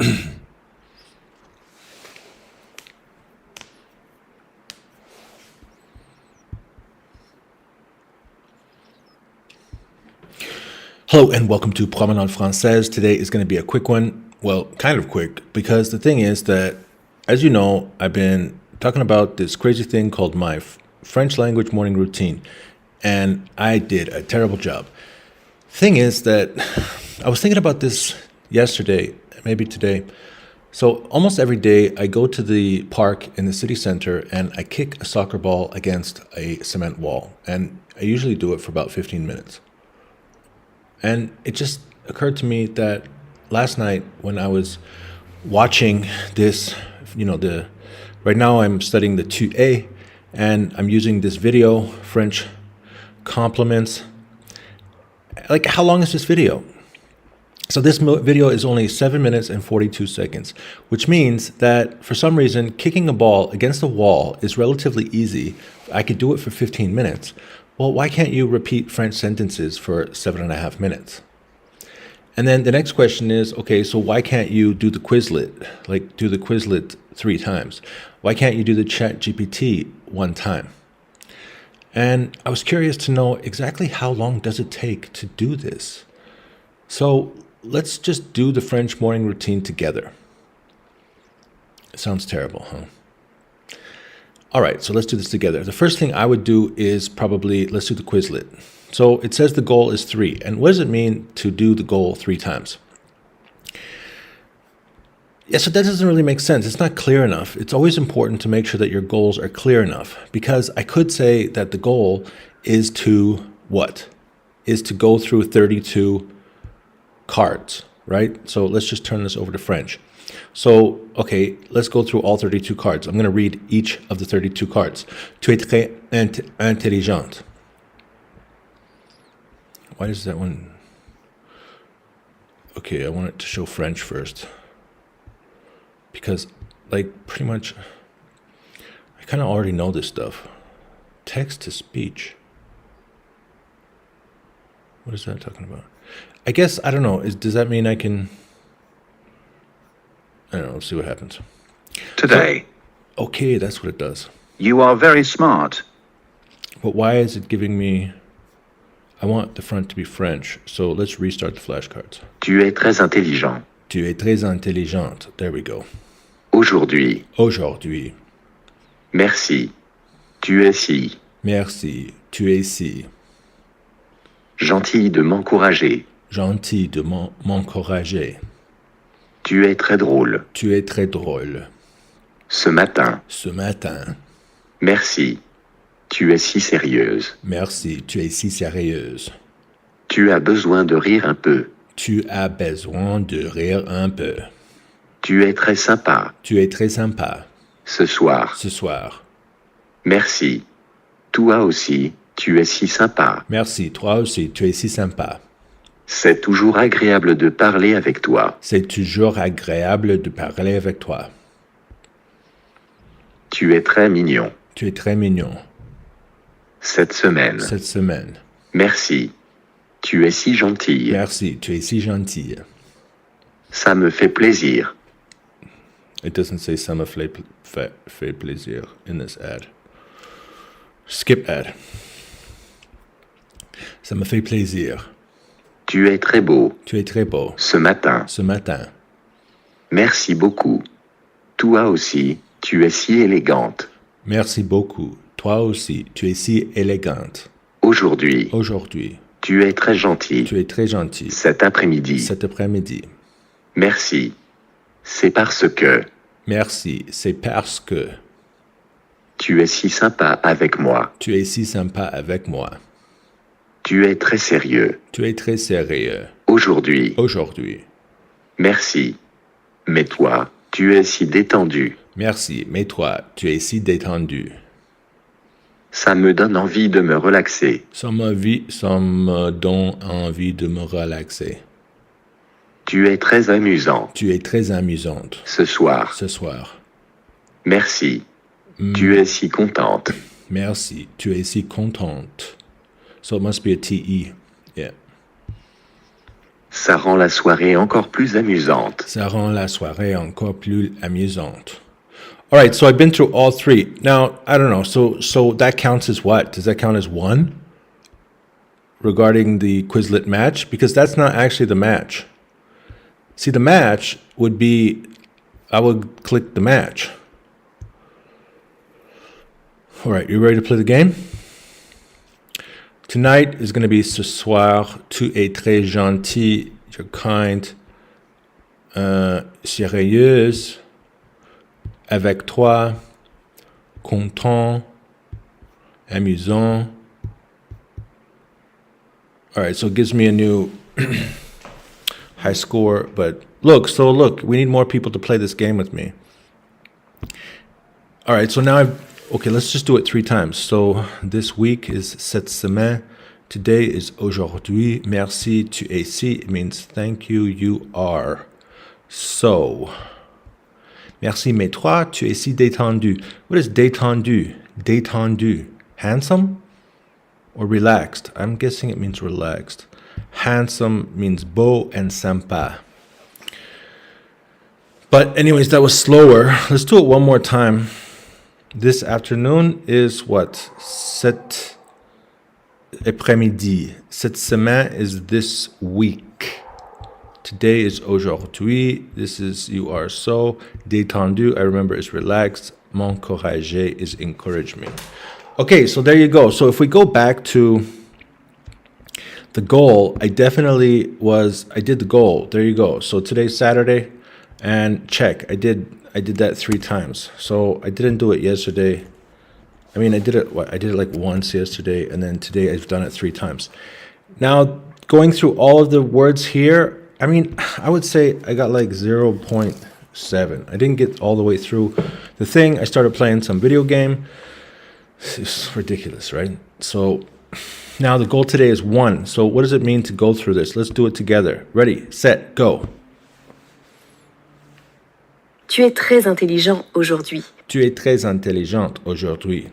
Hello and welcome to Promenade Française. Today is going to be a quick one. Well, kind of quick, because the thing is that, as you know, I've been talking about this crazy thing called my French language morning routine, and I did a terrible job. Thing is that I was thinking about this yesterday, maybe today. So almost every day I go to the park in the city center and I kick a soccer ball against a cement wall, and I usually do it for about 15 minutes. And it just occurred to me that last night when I was watching this, right now I'm studying the 2A and I'm using this video, French compliments. Like, how long is this video? So this video is only 7 minutes and 42 seconds, which means that for some reason, kicking a ball against a wall is relatively easy. I could do it for 15 minutes. Well, why can't you repeat French sentences for 7.5 minutes? And then the next question is, okay, so why can't you do the Quizlet, like do the Quizlet 3 times? Why can't you do the ChatGPT 1 time? And I was curious to know exactly how long does it take to do this? So let's just do the French morning routine together. It sounds terrible, huh? All right, so let's do this together. The first thing I would do is probably, let's do the Quizlet. So it says the goal is 3. And what does it mean to do the goal 3 times? Yeah, so that doesn't really make sense. It's not clear enough. It's always important to make sure that your goals are clear enough, because I could say that the goal is to what? Is to go through 32 cards, right? So let's just turn this over to French. So, okay, let's go through all 32 cards. I'm going to read each of the 32 cards. Tu es très intelligente. Why does that one? Okay, I want it to show French first. Because, like, pretty much, I kind of already know this stuff. Text to speech. What is that talking about? I guess, I don't know. Does that mean I can... I don't know, let's see what happens. Today. So, okay, that's what it does. You are very smart. But why is it giving me... I want the front to be French, so let's restart the flashcards. Tu es très intelligent. Tu es très intelligente. There we go. Aujourd'hui. Aujourd'hui. Merci. Tu es si. Merci. Tu es si. Gentil de m'encourager. Gentil de m'encourager. Tu es très drôle. Tu es très drôle. Ce matin. Ce matin. Merci. Tu es si sérieuse. Merci, tu es si sérieuse. Tu as besoin de rire un peu. Tu as besoin de rire un peu. Tu es très sympa. Tu es très sympa. Ce soir. Ce soir. Merci. Toi aussi, tu es si sympa. Merci, toi aussi, tu es si sympa. C'est toujours agréable de parler avec toi. C'est toujours agréable de parler avec toi. Tu es très mignon. Tu es très mignon. Cette semaine. Cette semaine. Merci. Tu es si gentille. Merci, tu es si gentille. Ça me fait plaisir. It doesn't say ça me fait plaisir in this ad. Skip ad. Ça me fait plaisir. Tu es très beau. Tu es très beau. Ce matin. Ce matin. Merci beaucoup. Toi aussi, tu es si élégante. Merci beaucoup. Toi aussi, tu es si élégante. Aujourd'hui. Aujourd'hui. Tu es très gentil. Tu es très gentil. Cet après-midi. Cet après-midi. Merci. C'est parce que. Merci, c'est parce que. Tu es si sympa avec moi. Tu es si sympa avec moi. Tu es très sérieux. Tu es très sérieux. Aujourd'hui. Aujourd'hui. Merci. Mais toi, tu es si détendu. Merci, mais toi, tu es si détendu. Ça me donne envie de me relaxer. Ça me donne envie de me relaxer. Tu es très amusant. Tu es très amusante. Ce soir. Ce soir. Merci. Tu es si contente. Merci. Tu es si contente. So it must be a TE. Yeah. Ça rend la soirée encore plus amusante. Ça rend la soirée encore plus amusante. All right, so I've been through all three. Now, I don't know. So that counts as what? Does that count as one regarding the Quizlet match? Because that's not actually the match. See, the match would be, I would click the match. All right, you ready to play the game? Tonight is going to be ce soir. Tu es très gentil, you're kind, sérieuse, avec toi, content, amusant. All right, so it gives me a new high score, but look, we need more people to play this game with me. All right, so now okay, let's just do it 3 times. So this week is cette semaine. Today is aujourd'hui. Merci, tu es ici. It means thank you, you are. So, merci, mais toi, tu es si détendu. What is détendu? Détendu. Handsome or relaxed? I'm guessing it means relaxed. Handsome means beau and sympa. But anyways, that was slower. Let's do it one more time. This afternoon is what? Cet après-midi. Cette semaine is this week. Today is aujourd'hui. This is you are so. Détendu, I remember, is relaxed. M'encourager is encourage me. Okay, so there you go. So if we go back to the goal, I did the goal. There you go. So today's Saturday, and check. I did that 3 times. So I didn't do it yesterday. I mean, I did it like once yesterday, and then today I've done it 3 times. Now, going through all of the words here, I mean, I would say I got like 0.7. I didn't get all the way through the thing. I started playing some video game. It's ridiculous, right? So now the goal today is 1. So what does it mean to go through this? Let's do it together. Ready, set, go. Tu es très intelligent aujourd'hui. Tu es très intelligente aujourd'hui.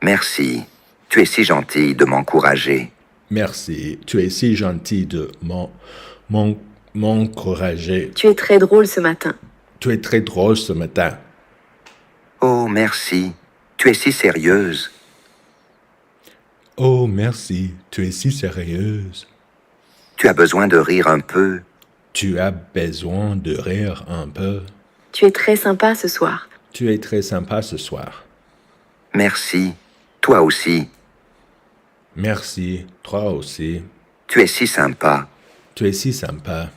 Merci. Tu es si gentil de m'encourager. Merci. Tu es si gentil de m'encourager. Tu es très drôle ce matin. Tu es très drôle ce matin. Oh, merci. Tu es si sérieuse. Oh, merci. Tu es si sérieuse. Tu as besoin de rire un peu. Tu as besoin de rire un peu. Tu es très sympa ce soir. Tu es très sympa ce soir. Merci. Toi aussi. Merci. Toi aussi. Tu es si sympa. Tu es si sympa.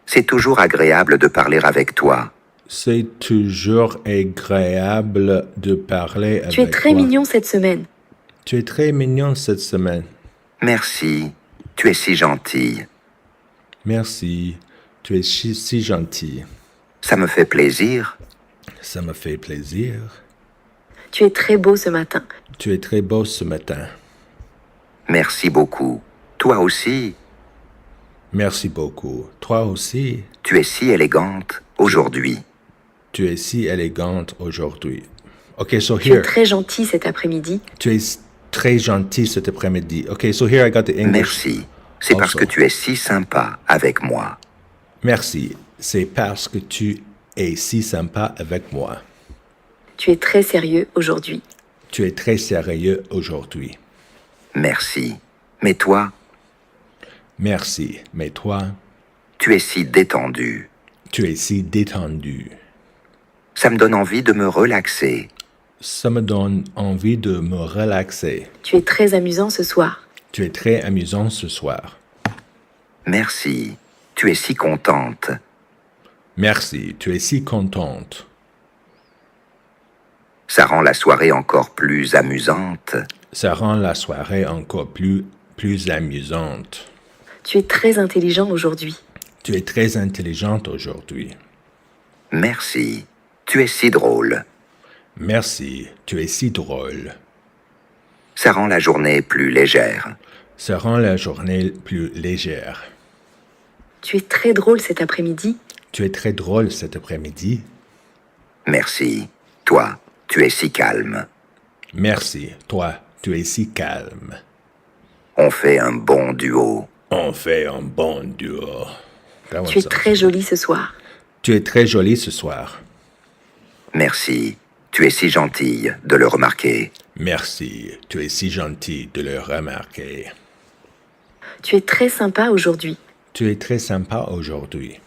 C'est toujours agréable de parler avec toi. C'est toujours agréable de parler avec toi. Tu es très mignon cette semaine. Tu es très mignon cette semaine. Merci. Tu es si gentille. Merci. Tu es si gentil. Ça me fait plaisir. Ça me fait plaisir. Tu es très beau ce matin. Tu es très beau ce matin. Merci beaucoup. Toi aussi. Merci beaucoup. Toi aussi. Tu es si élégante aujourd'hui. Tu es si élégante aujourd'hui. Okay, so Tu es here. très gentil cet après-midi. Tu es très gentil cet après-midi. Okay, so here I got the English. Merci. C'est parce also. que tu es si sympa avec moi. Merci. C'est parce que tu es si sympa avec moi. Tu es très sérieux aujourd'hui. Tu es très sérieux aujourd'hui. Merci. Mais toi, Merci. Mais toi, tu es si détendu. tu es si détendu. Ça me donne envie de me relaxer. Ça me donne envie de me relaxer. Tu es très amusant ce soir. Tu es très amusant ce soir. Merci. Tu es si contente. Merci. Tu es si contente. Ça rend la soirée encore plus amusante. Ça rend la soirée encore plus amusante. Tu es très intelligent aujourd'hui. Tu es très intelligente aujourd'hui. Merci. Tu es si drôle. Merci. Tu es si drôle. Ça rend la journée plus légère. Ça rend la journée plus légère. Tu es très drôle cet après-midi. Tu es très drôle cet après-midi. Merci. Toi, tu es si calme. Merci. Toi, tu es si calme. On fait un bon duo. On fait un bon duo. That one Tu es sounds très good. jolie ce soir. Tu es très jolie ce soir. Merci. Tu es si gentille de le remarquer. Merci, tu es si gentil de le remarquer. Tu es très sympa aujourd'hui. Tu es très sympa aujourd'hui.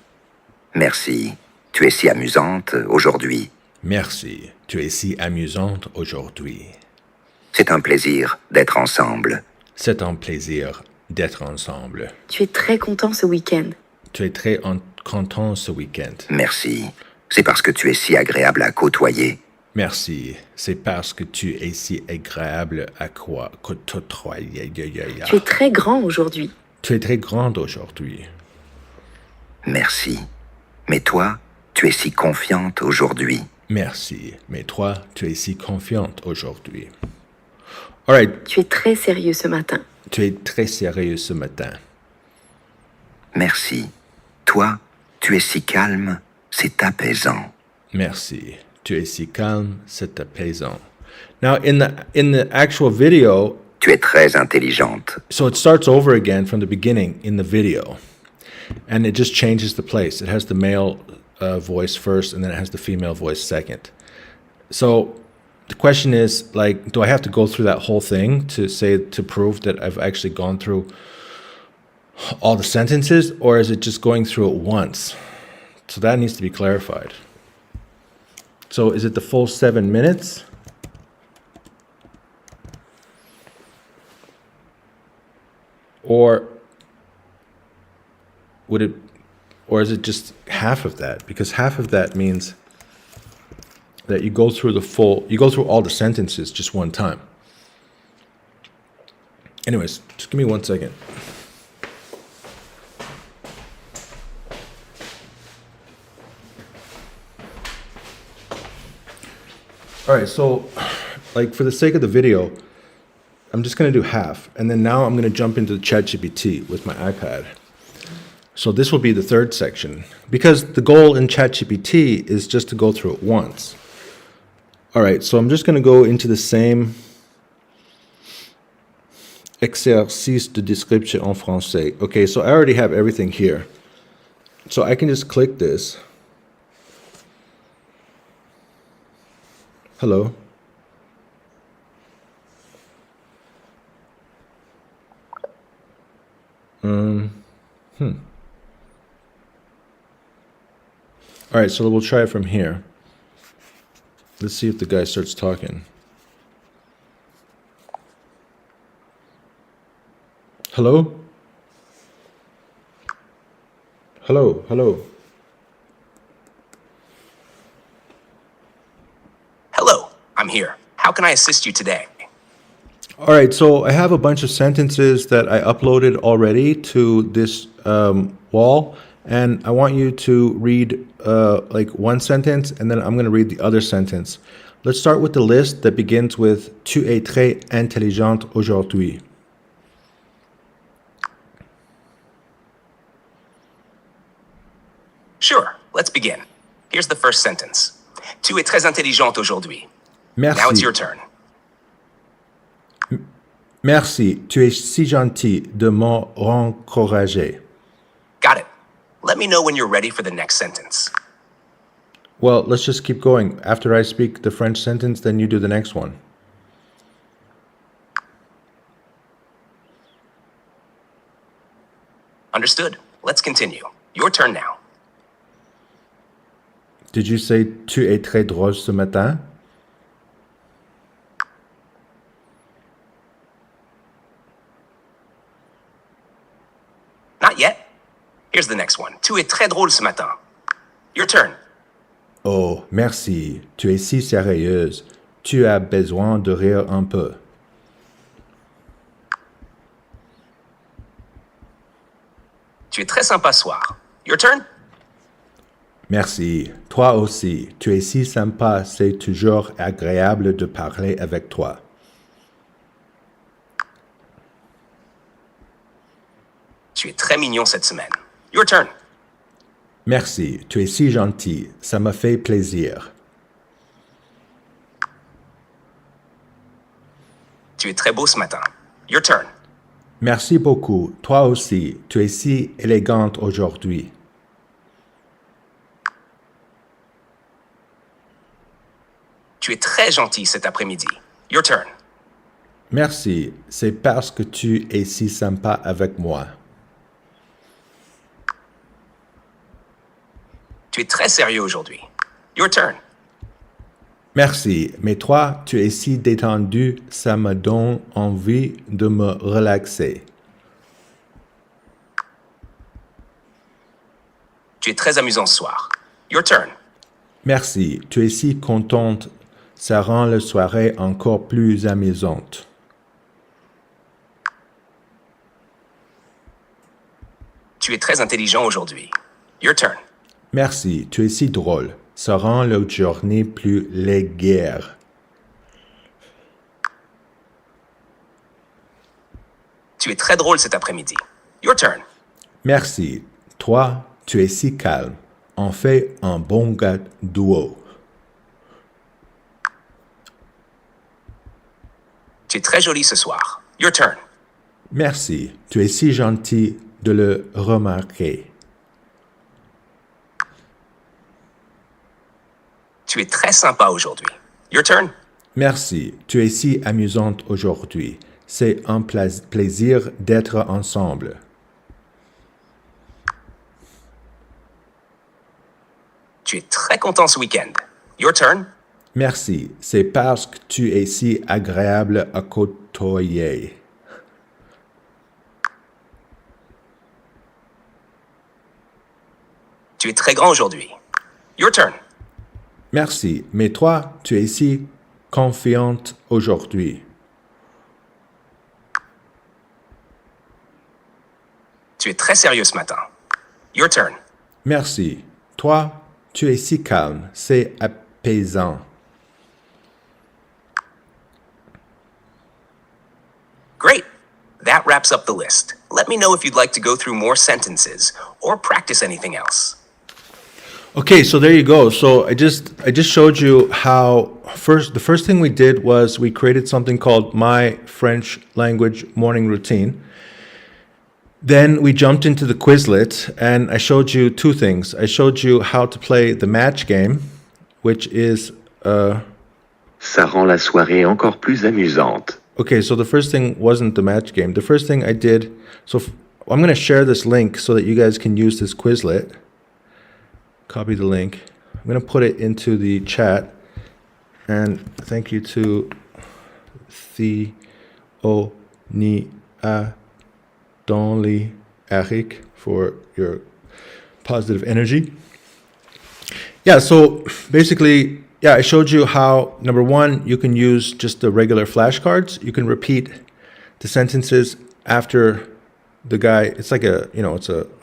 Merci. Tu es si amusante aujourd'hui. Merci, tu es si amusante aujourd'hui. C'est un plaisir d'être ensemble. C'est un plaisir d'être ensemble. Tu es très content ce week-end. Tu es très content ce week-end. Merci. C'est parce que tu es si agréable à côtoyer. Merci, c'est parce que tu es si agréable à quoi côtoyer. Tu es très grand aujourd'hui. Tu es très grande aujourd'hui. Merci. Mais toi, tu es si confiante aujourd'hui. Merci, mais toi, tu es si confiante aujourd'hui. All right, Tu es très sérieux ce matin. tu es très sérieux ce matin. Merci. Toi, tu es si calme, c'est apaisant. Merci, tu es si calme, c'est apaisant. Now, in the actual video, Tu es très intelligente. so it starts over again from the beginning in the video, and it just changes the place. It has the male voice first, and then it has the female voice second. So the question is, like, do I have to go through that whole thing to prove that I've actually gone through all the sentences, or is it just going through it once? So that needs to be clarified. So is it the full 7 minutes? Or is it just half of that? Because half of that means that you go through all the sentences just one time. Anyways, just give me 1 second. All right, so like for the sake of the video, I'm just going to do half. And then now I'm going to jump into the ChatGPT with my iPad. So this will be the third section because the goal in ChatGPT is just to go through it once. All right, so I'm just going to go into the same exercice de description en français. Okay, so I already have everything here. So I can just click this. Hello. All right, so we'll try it from here. Let's see if the guy starts talking. Hello? Hello, hello. Hello, I'm here. How can I assist you today? All right, so I have a bunch of sentences that I uploaded already to this wall, and I want you to read like one sentence, and then I'm going to read the other sentence. Let's start with the list that begins with Tu es très intelligente aujourd'hui. Sure, let's begin. Here's the first sentence. Tu es très intelligente aujourd'hui. Merci. Now it's your turn. Merci, tu es si gentil de m'encourager. Got it. Let me know when you're ready for the next sentence. Well, let's just keep going. After I speak the French sentence, then you do the next one. Understood. Let's continue. Your turn now. Did you say tu es très drôle ce matin? Not yet. Here's the next one. Tu es très drôle ce matin. Your turn. Oh, merci. Tu es si sérieuse. Tu as besoin de rire un peu. Tu es très sympa ce soir. Your turn. Merci. Toi aussi. Tu es si sympa. C'est toujours agréable de parler avec toi. Tu es très mignon cette semaine. Your turn. Merci. Tu es si gentil. Ça me fait plaisir. Tu es très beau ce matin. Your turn. Merci beaucoup. Toi aussi. Tu es si élégante aujourd'hui. Tu es très gentil cet après-midi. Your turn. Merci. C'est parce que tu es si sympa avec moi. Tu es très sérieux aujourd'hui. Your turn. Merci. Mais toi, tu es si détendu, ça me donne envie de me relaxer. Tu es très amusant ce soir. Your turn. Merci. Tu es si contente, ça rend la soirée encore plus amusante. Tu es très intelligent aujourd'hui. Your turn. Merci. Tu es si drôle, ça rend la journée plus légère. Tu es très drôle cet après-midi. Your turn. Merci. Toi, tu es si calme. On fait un bon gars duo. Tu es très joli ce soir. Your turn. Merci. Tu es si gentil de le remarquer. Tu es très sympa aujourd'hui. Your turn. Merci. Tu es si amusante aujourd'hui. C'est un plaisir d'être ensemble. Tu es très content ce week-end. Your turn. Merci. C'est parce que tu es si agréable à côtoyer. Tu es très grand aujourd'hui. Your turn. Merci. Mais toi, tu es si confiante aujourd'hui. Tu es très sérieux ce matin. Your turn. Merci. Toi, tu es si calme. C'est apaisant. Great. That wraps up the list. Let me know if you'd like to go through more sentences or practice anything else. Okay, so there you go. So I just showed you how the first thing we did was we created something called My French Language Morning Routine. Then we jumped into the Quizlet and I showed you two things. I showed you how to play the match game, which is Ça rend la soirée encore plus amusante. okay, so the first thing wasn't the match game. The first thing I did, I'm going to share this link so that you guys can use this Quizlet. Copy the link. I'm going to put it into the chat. And thank you to Donley Eric for your positive energy. Yeah, so basically, I showed you how, number one, you can use just the regular flashcards. You can repeat the sentences after the guy. It's like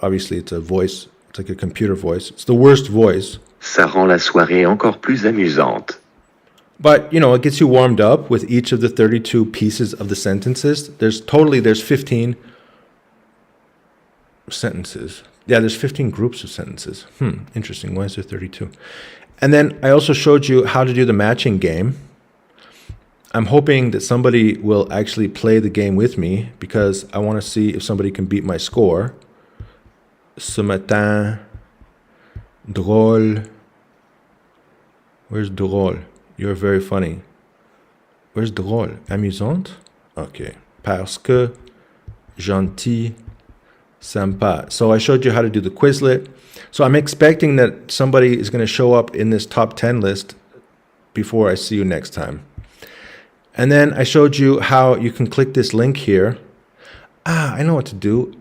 obviously it's a voice. It's like a computer voice. It's the worst voice. Ça rend la soirée encore plus amusante. But, it gets you warmed up with each of the 32 pieces of the sentences. There's 15 sentences. Yeah, there's 15 groups of sentences. Interesting. Why is there 32? And then I also showed you how to do the matching game. I'm hoping that somebody will actually play the game with me because I want to see if somebody can beat my score. Ce matin, drôle. Where's drôle? You're very funny. Where's drôle? Amusante? Okay. Parce que, gentil, sympa. So I showed you how to do the Quizlet. So I'm expecting that somebody is going to show up in this top 10 list before I see you next time. And then I showed you how you can click this link here. I know what to do.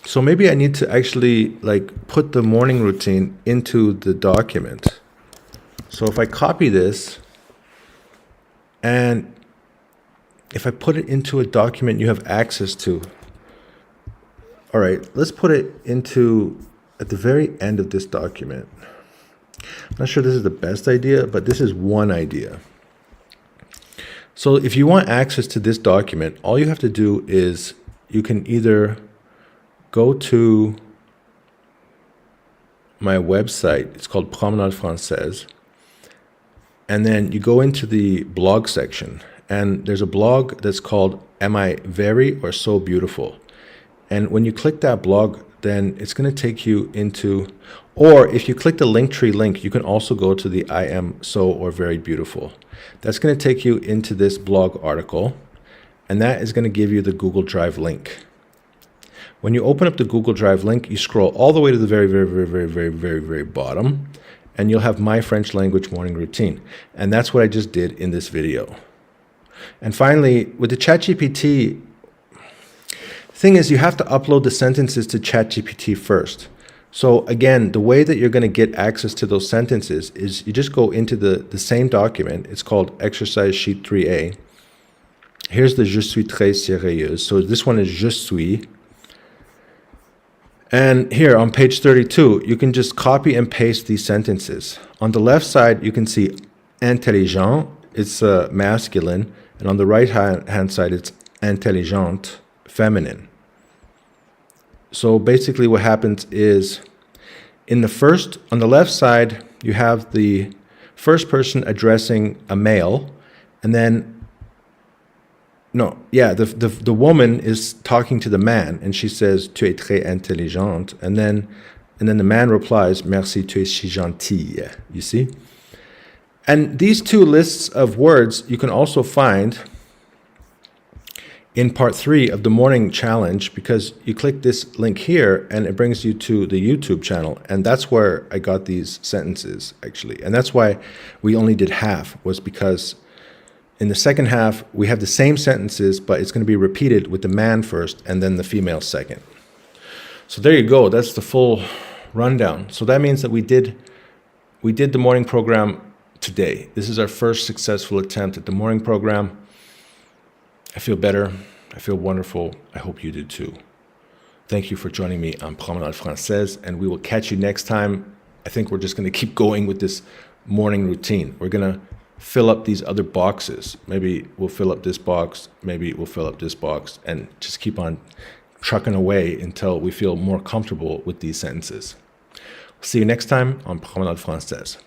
So maybe I need to actually put the morning routine into the document. So if I copy this and if I put it into a document you have access to. All right, let's put it at the very end of this document. I'm not sure this is the best idea, but this is one idea. So if you want access to this document, all you have to do is you can either go to my website. It's called Promenade Française. And then you go into the blog section and there's a blog that's called Am I Very or So Beautiful? And when you click that blog, then it's going to take you into, or if you click the Linktree link, you can also go to the I Am So or Very Beautiful. That's going to take you into this blog article, and that is going to give you the Google Drive link. When you open up the Google Drive link, you scroll all the way to the very bottom, and you'll have My French Language Morning Routine. And that's what I just did in this video. And finally, with the ChatGPT, thing is, you have to upload the sentences to ChatGPT first. So again, the way that you're going to get access to those sentences is you just go into the same document. It's called Exercise Sheet 3A. Here's the Je suis très sérieuse. So this one is Je suis. And here on page 32, you can just copy and paste these sentences. On the left side, you can see intelligent. It's masculine. And on the right hand side, it's intelligente, feminine. So basically what happens is on the left side, you have the first person addressing a male, and then the woman is talking to the man, and she says, "Tu es très intelligente," and then the man replies, "Merci, tu es si gentille." You see? And these two lists of words you can also find in part 3 of the morning challenge, because you click this link here and it brings you to the YouTube channel, and that's where I got these sentences actually. And that's why we only did half, was because in the second half we have the same sentences, but it's going to be repeated with the man first and then the female second. So there you go, that's the full rundown. So that means that we did the morning program today. This is our first successful attempt at the morning program. I feel better. I feel wonderful. I hope you do too. Thank you for joining me on Promenade Française, and we will catch you next time. I think we're just going to keep going with this morning routine. We're going to fill up these other boxes. Maybe we'll fill up this box. Maybe we'll fill up this box, and just keep on trucking away until we feel more comfortable with these sentences. See you next time on Promenade Française.